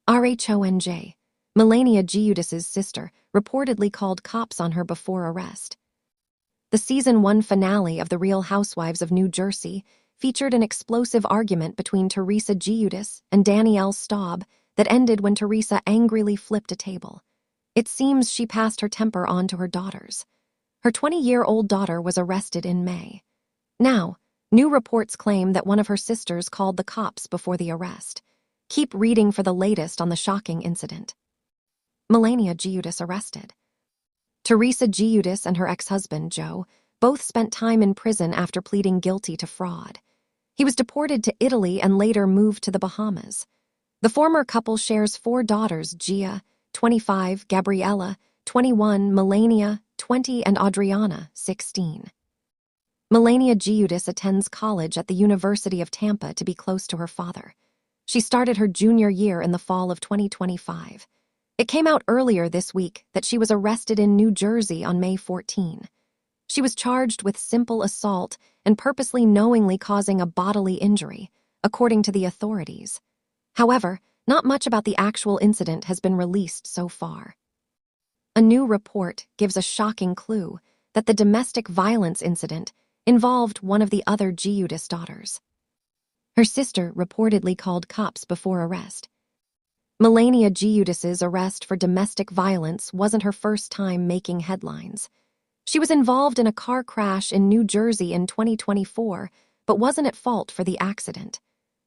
RHONJ, Milania Giudice's sister, reportedly called cops on her before arrest. The Season 1 finale of The Real Housewives of New Jersey featured an explosive argument between Teresa Giudice and Danielle Staub that ended when Teresa angrily flipped a table. It seems she passed her temper on to her daughters. Her 20-year-old daughter was arrested in May. Now, new reports claim that one of her sisters called the cops before the arrest. Keep reading for the latest on the shocking incident. Milania Giudice arrested. Teresa Giudice and her ex-husband, Joe, both spent time in prison after pleading guilty to fraud. He was deported to Italy and later moved to the Bahamas. The former couple shares 4 daughters: Gia, 25, Gabriella, 21, Milania, 20, and Adriana, 16. Milania Giudice attends college at the University of Tampa to be close to her father. She started her junior year in the fall of 2025. It came out earlier this week that she was arrested in New Jersey on May 14. She was charged with simple assault and purposely knowingly causing a bodily injury, according to the authorities. However, not much about the actual incident has been released so far. A new report gives a shocking clue that the domestic violence incident involved one of the other Giudice daughters. Her sister reportedly called cops before arrest. Milania Giudice's arrest for domestic violence wasn't her first time making headlines. She was involved in a car crash in New Jersey in 2024, but wasn't at fault for the accident.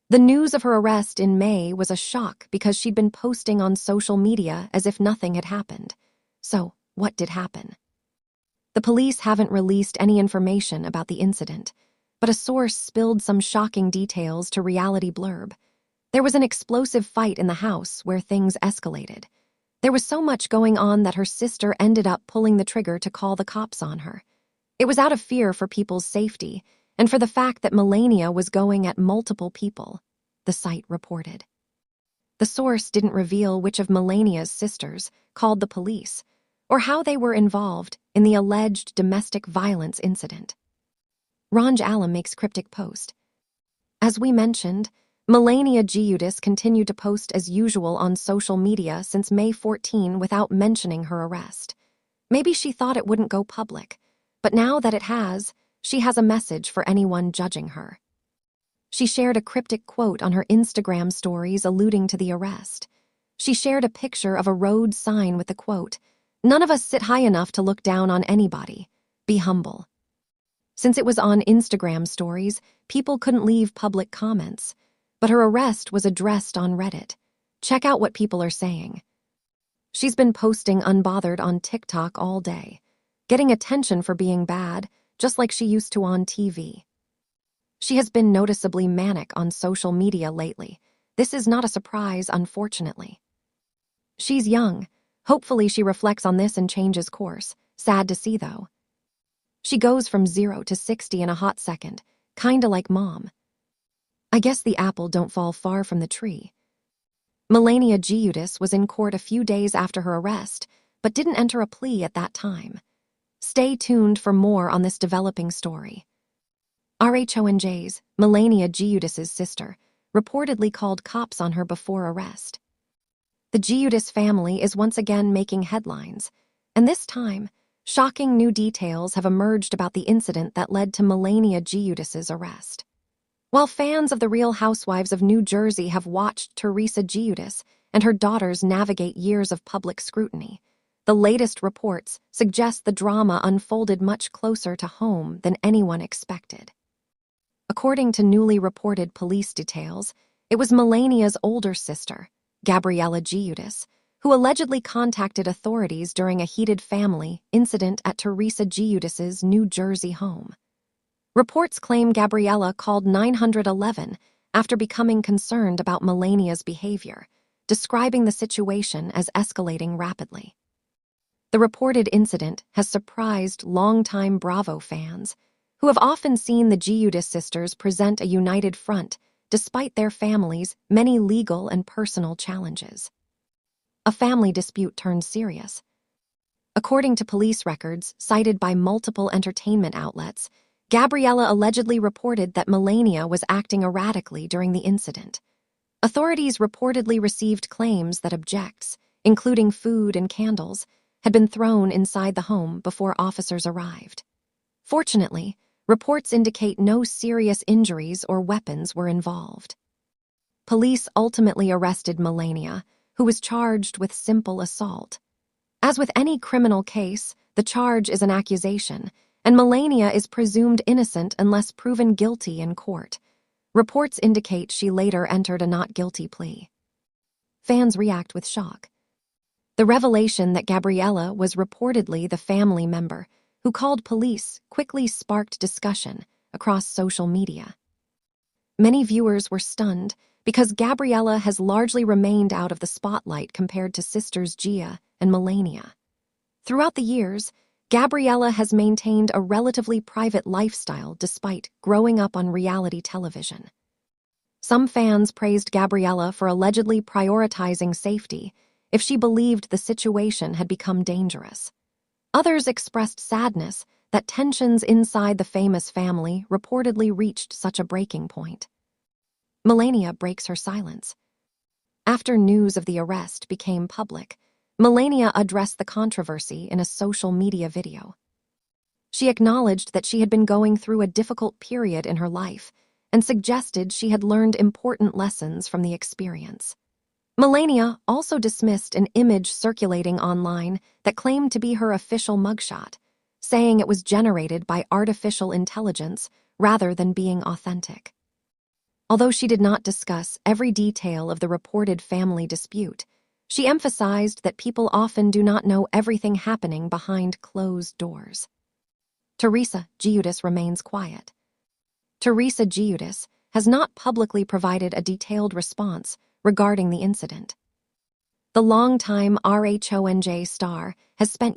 The news of her arrest in May was a shock because she'd been posting on social media as if nothing had happened. So, what did happen? The police haven't released any information about the incident, but a source spilled some shocking details to Reality Blurb. There was an explosive fight in the house where things escalated. There was so much going on that her sister ended up pulling the trigger to call the cops on her. It was out of fear for people's safety and for the fact that Milania was going at multiple people, the site reported. The source didn't reveal which of Milania's sisters called the police or how they were involved in the alleged domestic violence incident. RHONJ makes cryptic post. As we mentioned, Milania Giudice continued to post as usual on social media since May 14 without mentioning her arrest. Maybe she thought it wouldn't go public, but now that it has, she has a message for anyone judging her. She shared a cryptic quote on her Instagram stories alluding to the arrest. She shared a picture of a road sign with the quote, "None of us sit high enough to look down on anybody. Be humble." Since it was on Instagram stories, people couldn't leave public comments, but her arrest was addressed on Reddit. Check out what people are saying. She's been posting unbothered on TikTok all day, getting attention for being bad, just like she used to on TV. She has been noticeably manic on social media lately. This is not a surprise, unfortunately. She's young. Hopefully she reflects on this and changes course. Sad to see, though. She goes from 0 to 60 in a hot second, kinda like Mom. I guess the apple don't fall far from the tree. Milania Giudice was in court a few days after her arrest, but didn't enter a plea at that time. Stay tuned for more on this developing story. RHONJ's, Milania Giudice's sister, reportedly called cops on her before arrest. The Giudice family is once again making headlines, and this time, shocking new details have emerged about the incident that led to Milania Giudice's arrest. While fans of The Real Housewives of New Jersey have watched Teresa Giudice and her daughters navigate years of public scrutiny, the latest reports suggest the drama unfolded much closer to home than anyone expected. According to newly reported police details, it was Milania's older sister, Gabriella Giudice, who allegedly contacted authorities during a heated family incident at Teresa Giudice's New Jersey home. Reports claim Gabriella called 911 after becoming concerned about Milania's behavior, describing the situation as escalating rapidly. The reported incident has surprised longtime Bravo fans, who have often seen the Giudice sisters present a united front despite their families' many legal and personal challenges. A family dispute turned serious. According to police records cited by multiple entertainment outlets, Gabriella allegedly reported that Milania was acting erratically during the incident. Authorities reportedly received claims that objects, including food and candles, had been thrown inside the home before officers arrived. Fortunately, reports indicate no serious injuries or weapons were involved. Police ultimately arrested Milania, who was charged with simple assault. As with any criminal case, the charge is an accusation, and Milania is presumed innocent unless proven guilty in court. Reports indicate she later entered a not guilty plea. Fans react with shock. The revelation that Gabriella was reportedly the family member who called police quickly sparked discussion across social media. Many viewers were stunned because Gabriella has largely remained out of the spotlight compared to sisters Gia and Milania. Throughout the years, Gabriella has maintained a relatively private lifestyle despite growing up on reality television. Some fans praised Gabriella for allegedly prioritizing safety if she believed the situation had become dangerous. Others expressed sadness that tensions inside the famous family reportedly reached such a breaking point. Milania breaks her silence. After news of the arrest became public, Milania addressed the controversy in a social media video. She acknowledged that she had been going through a difficult period in her life and suggested she had learned important lessons from the experience. Milania also dismissed an image circulating online that claimed to be her official mugshot, saying it was generated by artificial intelligence rather than being authentic. Although she did not discuss every detail of the reported family dispute, she emphasized that people often do not know everything happening behind closed doors. Teresa Giudice remains quiet. Teresa Giudice has not publicly provided a detailed response regarding the incident. The longtime RHONJ star has spent